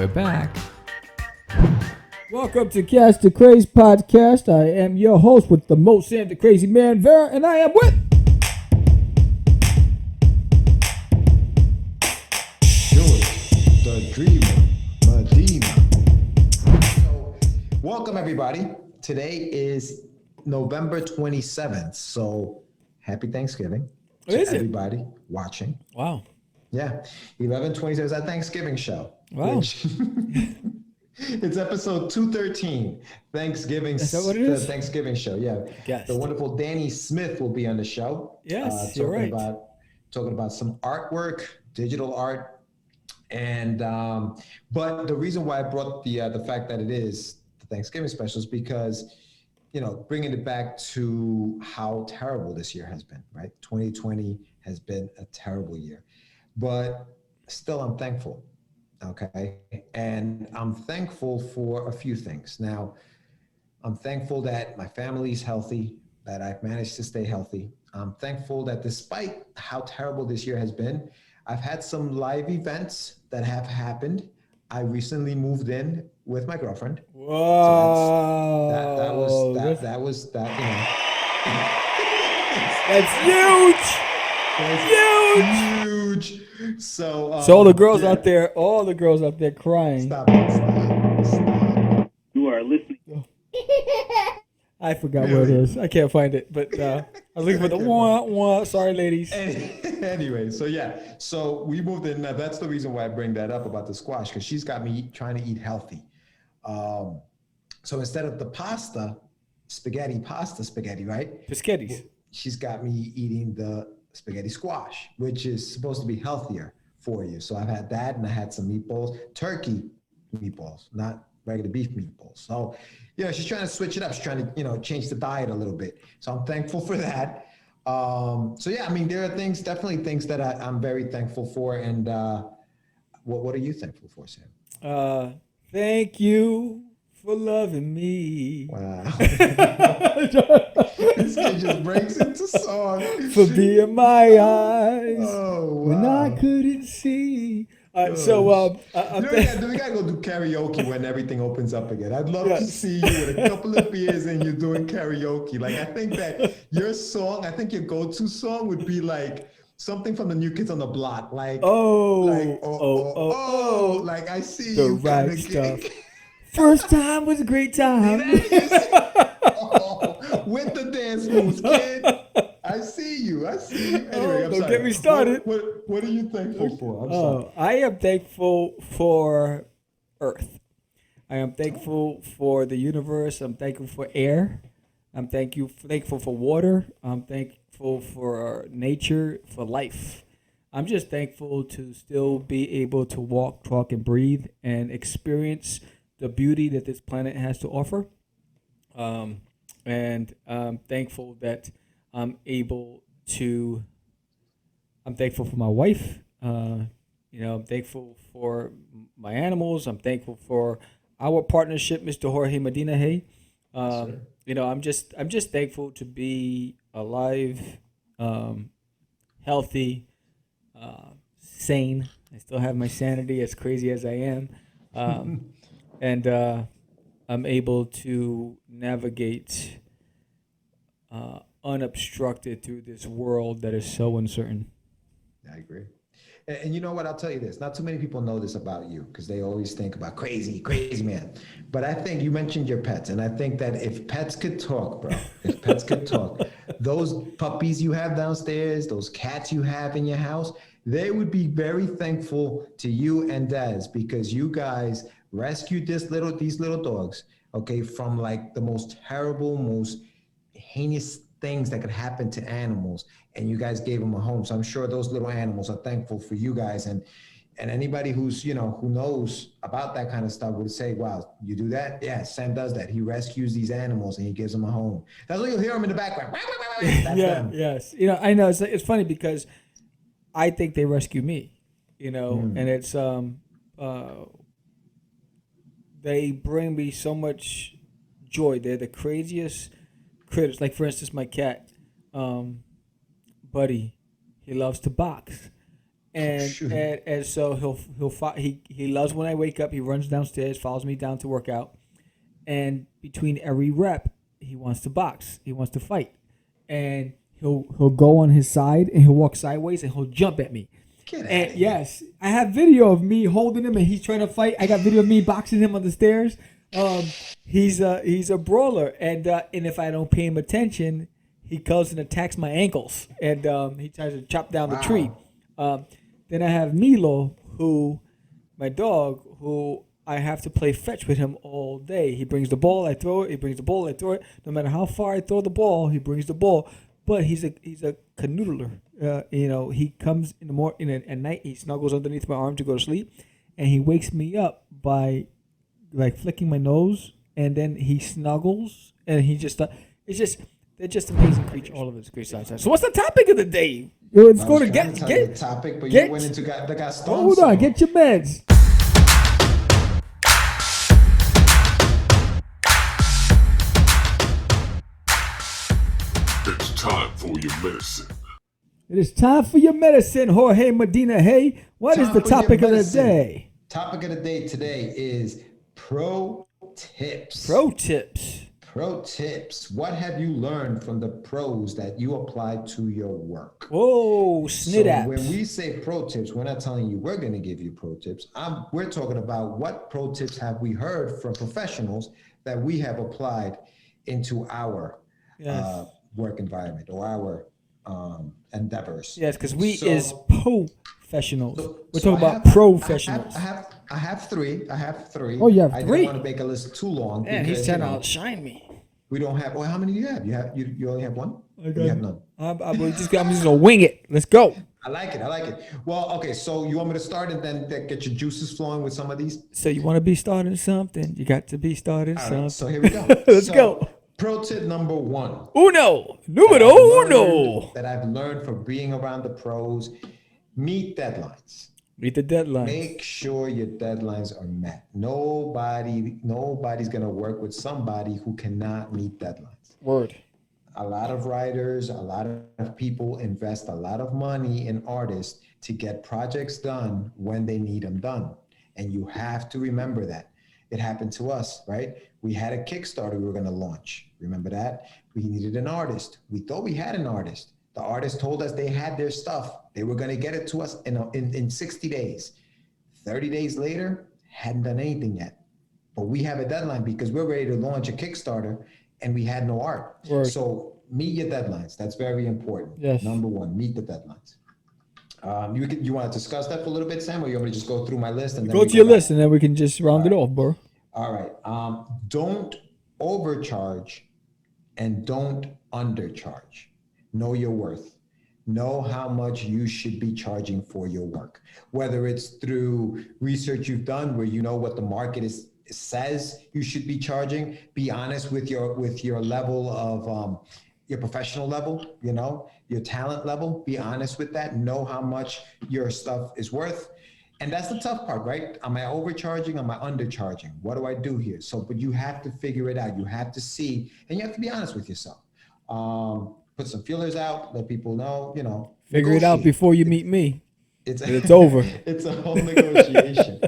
We're back. Welcome to Cast the Craze podcast. I am your host with the most, Sam the Crazy Man, Vera, and I am with George, the Dreamer, Medina. So, welcome everybody. Today is November 27th. So, happy Thanksgiving to everybody watching. Wow. Yeah, 11/27 is our Thanksgiving show. Wow. Which it's episode 213. Thanksgiving. Is that what it is? The Thanksgiving show. Yeah. Guest. The wonderful Dani Smith will be on the show. Yes, you're right. Talking about some artwork, digital art, and but the reason why I brought the fact that it is the Thanksgiving special is because, bringing it back to how terrible this year has been. Right, 2020 has been a terrible year, but still I'm thankful. Okay. And I'm thankful for a few things. Now, I'm thankful that my family's healthy, that I've managed to stay healthy. I'm thankful that despite how terrible this year has been, I've had some live events that have happened. I recently moved in with my girlfriend. Whoa. So that was, That's huge. huge. So all the girls out there, crying. Stop. You are listening. I forgot where it is. I can't find it, but I was looking for the wah. Sorry, ladies. Anyway, so we moved in. Now that's the reason why I bring that up about the squash, because she's got me trying to eat healthy. So instead of the spaghetti, right? Biscottis. She's got me eating the spaghetti squash, which is supposed to be healthier for you. So I've had that, and I had some meatballs, turkey meatballs, not regular beef meatballs. So, she's trying to switch it up. She's trying to, change the diet a little bit. So I'm thankful for that. There are definitely things that I'm very thankful for. And what are you thankful for, Sam? Thank you for loving me. Wow. This kid just breaks into song. For being my eyes when wow. I couldn't see. we gotta go do karaoke when everything opens up again. I'd love to see you with a couple of beers and you're doing karaoke. Like, I think that your go-to song would be like something from the New Kids on the Block. Like, like I see the you right kind of stuff. First time was a great time. With the dance moves, kid. I see you. Anyway, I'm don't sorry. get me started. What are you thankful for? I'm sorry. I am thankful for Earth. I am thankful for the universe. I'm thankful for air. I'm thankful for water. I'm thankful for nature, for life. I'm just thankful to still be able to walk, talk, and breathe and experience the beauty that this planet has to offer. And I'm thankful that I'm thankful for my wife. I'm thankful for my animals. I'm thankful for our partnership, Mr. Jorge Medina. Hey, I'm just thankful to be alive, healthy, sane. I still have my sanity, as crazy as I am, and I'm able to navigate unobstructed through this world that is so uncertain. I agree. And you know what? I'll tell you this. Not too many people know this about you because they always think about crazy man. But I think you mentioned your pets. And I think that if pets could talk, bro, those puppies you have downstairs, those cats you have in your house, they would be very thankful to you and Des, because you guys rescued these little dogs, okay, from like the most terrible, most heinous things that could happen to animals, and you guys gave them a home. So I'm sure those little animals are thankful for you guys, and anybody who's who knows about that kind of stuff would say, wow, you do that? Yeah, Sam does that. He rescues these animals and he gives them a home. That's why you'll hear them in the background. That's them. Yes. I know it's funny because I think they rescue me, and it's they bring me so much joy. They're the craziest critters. Like, for instance, my cat, Buddy, he loves to box. Oh, and shoot. and so he loves when I wake up. He runs downstairs, follows me down to work out, and between every rep, he wants to box. He wants to fight, and he'll go on his side and he'll walk sideways and he'll jump at me. Get out And of here. yes, I have video of me holding him and he's trying to fight. I got video of me boxing him on the stairs. He's a brawler, and if I don't pay him attention, he comes and attacks my ankles, and he tries to chop down the tree. Wow. Then I have Milo, my dog, who I have to play fetch with him all day. He brings the ball, I throw it. He brings the ball, I throw it. No matter how far I throw the ball, he brings the ball. But he's a canoodler. He comes in the morning at night. He snuggles underneath my arm to go to sleep, and he wakes me up by like flicking my nose, and then he snuggles, and he just they're just amazing creatures. All of it's great science. So what's the topic of the day? It's I going was to trying to tell you the get. topic, but get- you went into the Gaston. Hold on, get your meds. It's time for your medicine. It is time for your medicine, Jorge Medina. Hey, what is Time the for your topic of the medicine. day? Topic of the day today is pro tips. Pro tips. Pro tips. What have you learned from the pros that you apply to your work? Whoa, So snit apps. when we say pro tips, we're not telling you we're going to give you pro tips. We're talking about what pro tips have we heard from professionals that we have applied into our Yes. work environment or our endeavors. Yes, because we So- is professionals. We're So talking I about have- professionals. I have three. Oh, you have I three? didn't want to make a list too long. Man, because, he's trying you to know, outshine me. we don't have. Well, how many do you have? You only have one. Or you have none. I'm just gonna wing it. Let's go. I like it. Well, okay. So you want me to start and then get your juices flowing with some of these? So you want to be starting something? You got to be starting All something. right. So here we go. Let's So, go. Pro tip number one. Numero uno. That I've learned from being around the pros: meet deadlines. Meet the deadline. Make sure your deadlines are met. Nobody's gonna work with somebody who cannot meet deadlines. Word. A lot of writers, a lot of people invest a lot of money in artists to get projects done when they need them done. And you have to remember that. It happened to us, right? We had a Kickstarter we were going to launch. Remember that? We needed an artist. We thought we had an artist. The artist told us they had their stuff. They were going to get it to us in 60 days. 30 days later, hadn't done anything yet. But we have a deadline because we're ready to launch a Kickstarter and we had no art. Word. So meet your deadlines. That's very important. Yes. Number one, meet the deadlines. You want to discuss that for a little bit, Sam, or you want me to just go through my list and then Go we to your back? list and then we can just round it off, bro. All right. Don't overcharge and don't undercharge. Know your worth. Know how much you should be charging for your work. Whether it's through research you've done where you know what the market says you should be charging. Be honest with your level of your professional level, your talent level. Be honest with that. Know how much your stuff is worth. And that's the tough part, right? Am I overcharging? Am I undercharging? What do I do here? But you have to figure it out. You have to see, and you have to be honest with yourself. Put some feelers out, let people know, Figure it out negotiate. before you meet me. It's over. It's a whole negotiation.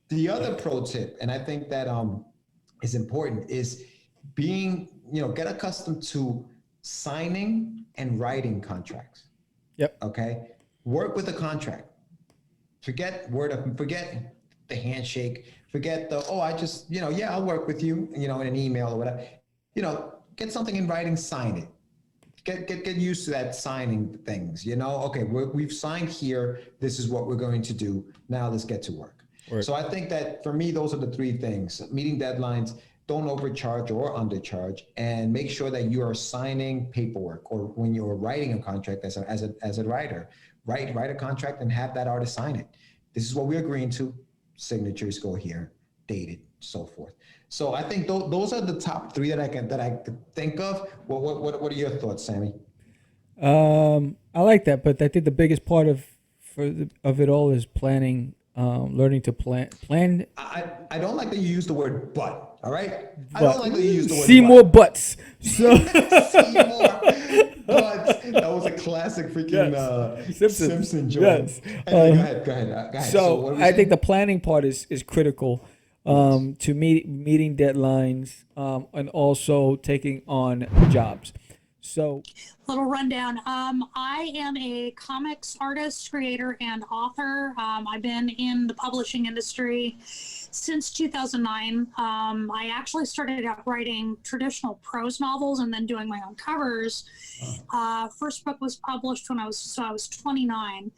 The other pro tip, and I think that is important, is get accustomed to signing and writing contracts. Yep. Okay. Work with a contract. Forget the handshake. Forget I'll work with you, in an email or whatever. Get something in writing, sign it. Get used to that signing things. Okay, we've signed here. This is what we're going to do. Now let's get to work. Right. So I think that for me, those are the three things: meeting deadlines, don't overcharge or undercharge, and make sure that you are signing paperwork, or when you're writing a contract as a writer, write a contract and have that artist sign it. This is what we're agreeing to. Signatures go here, dated, so forth. So I think those are the top three that I could think of. What are your thoughts, Sammy? I like that, but I think the biggest part of it all is planning, learning to plan. I don't like that you use the word but. All right. I But don't like that you use the word Seymour butt. butts. So Seymour Butts. That was a classic freaking yes, Simpsons. Simpson joint. Yes. Anyway, go ahead. So So what were we I think saying? the planning part is critical Yes. to meeting deadlines and also taking on jobs. So Little rundown. I am a comics artist, creator, and author. I've been in the publishing industry since 2009. I actually started out writing traditional prose novels and then doing my own covers. First book was published when I was 29,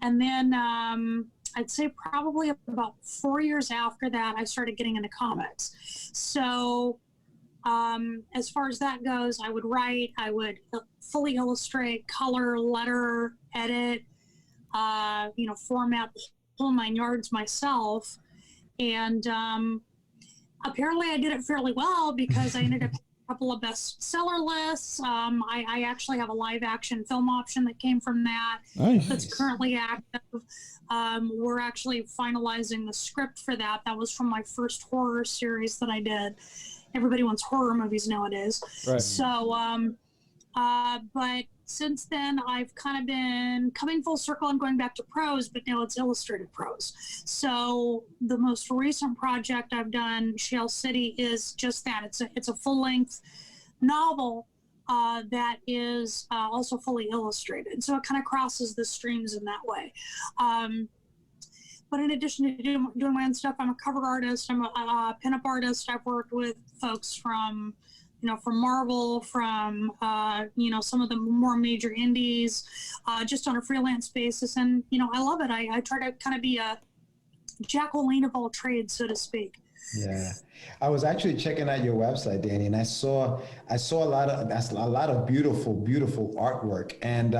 and then I'd say probably about 4 years after that, I started getting into comics. So as far as that goes, I would write, I would fully illustrate, color, letter, edit, format the whole 9 yards myself. And apparently I did it fairly well because I ended up a couple of bestseller lists. I actually have a live action film option that came from that. nice. That's currently active. We're actually finalizing the script for that. That was from my first horror series that I did. Everybody wants horror movies nowadays. Right. So, but since then, I've kind of been coming full circle and going back to prose, but now it's illustrated prose. So the most recent project I've done, Shale City, is just that. It's a full-length novel that is also fully illustrated. So it kind of crosses the streams in that way. But in addition to doing my own stuff, I'm a cover artist. I'm a pinup artist. I've worked with folks from Marvel, from some of the more major indies, just on a freelance basis. And I love it. I try to kind of be a Jacqueline of all trades, so to speak. Yeah, I was actually checking out your website, Danny, and I saw a lot of beautiful artwork, and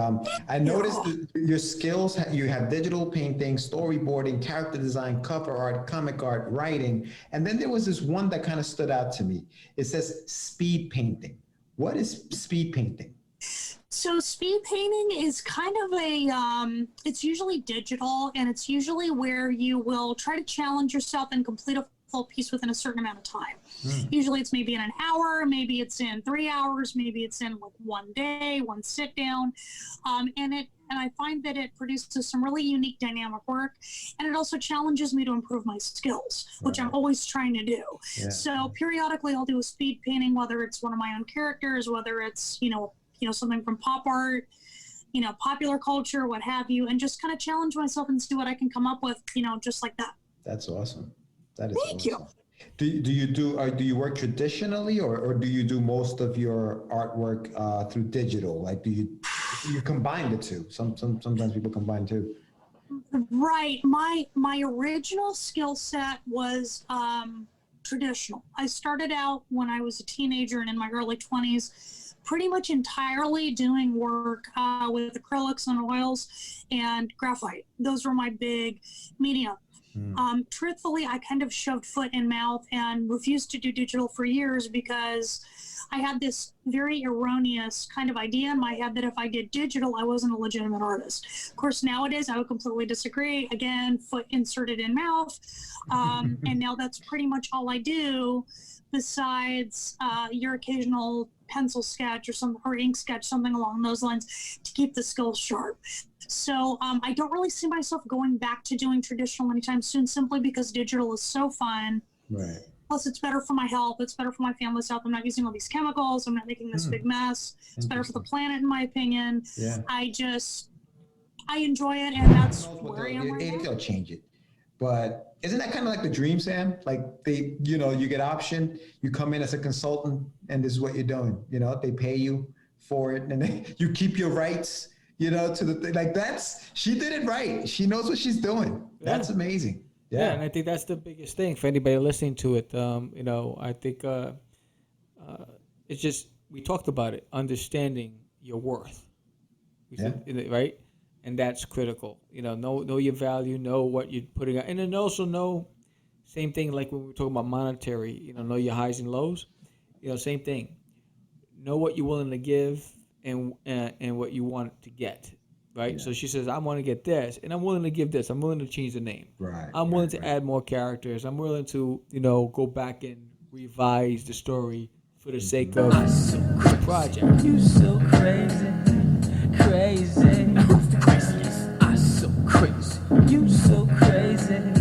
I noticed that your skills. You have digital painting, storyboarding, character design, cover art, comic art, writing, and then there was this one that kind of stood out to me. It says speed painting. What is speed painting? So speed painting is kind of it's usually digital, and it's usually where you will try to challenge yourself and complete a full piece within a certain amount of time. Usually it's maybe in an hour, maybe it's in 3 hours, maybe it's in like one day, one sit down. And I find that it produces some really unique dynamic work, and it also challenges me to improve my skills, which I'm always trying to do. Yeah. So periodically I'll do a speed painting, whether it's one of my own characters, whether it's, something from pop art, popular culture, what have you, and just kind of challenge myself and see what I can come up with, just like that. That's awesome. That is Thank you. Do you work traditionally, or do you do most of your artwork through digital? Like, do you combine the two? Sometimes people combine two. Right. My original skill set was traditional. I started out when I was a teenager and in my early 20s, pretty much entirely doing work with acrylics and oils and graphite. Those were my big medium. Truthfully, I kind of shoved foot in mouth and refused to do digital for years because I had this very erroneous kind of idea in my head that if I did digital, I wasn't a legitimate artist. Of course, nowadays I would completely disagree. Again, foot inserted in mouth. And now that's pretty much all I do, besides your occasional pencil sketch or ink sketch, something along those lines, to keep the skills sharp. So I don't really see myself going back to doing traditional anytime soon, simply because digital is so fun. Right. Plus, it's better for my health. It's better for my family's health. I'm not using all these chemicals. I'm not making this big mess. It's better for the planet, in my opinion. Yeah. I enjoy it, and that's where I am right now. They'll change it. But isn't that kind of like the dream, Sam? Like you get option, you come in as a consultant, and this is what you're doing. They pay you for it, and you keep your rights. To the like she did it right. She knows what she's doing. That's amazing. Yeah, and I think that's the biggest thing for anybody listening to it. I think it's just, we talked about it, understanding your worth. We said, right? And that's critical. Know your value, know what you're putting out, and then also know, same thing like when we were talking about monetary. Know your highs and lows. Same thing. Know what you're willing to give and what you want to get. Right. Yeah. So she says, I want to get this, and I'm willing to give this. I'm willing to change the name. Right. I'm willing to add more characters. I'm willing to, go back and revise the story for the sake of the project. You so crazy, crazy. I so crazy. You so crazy.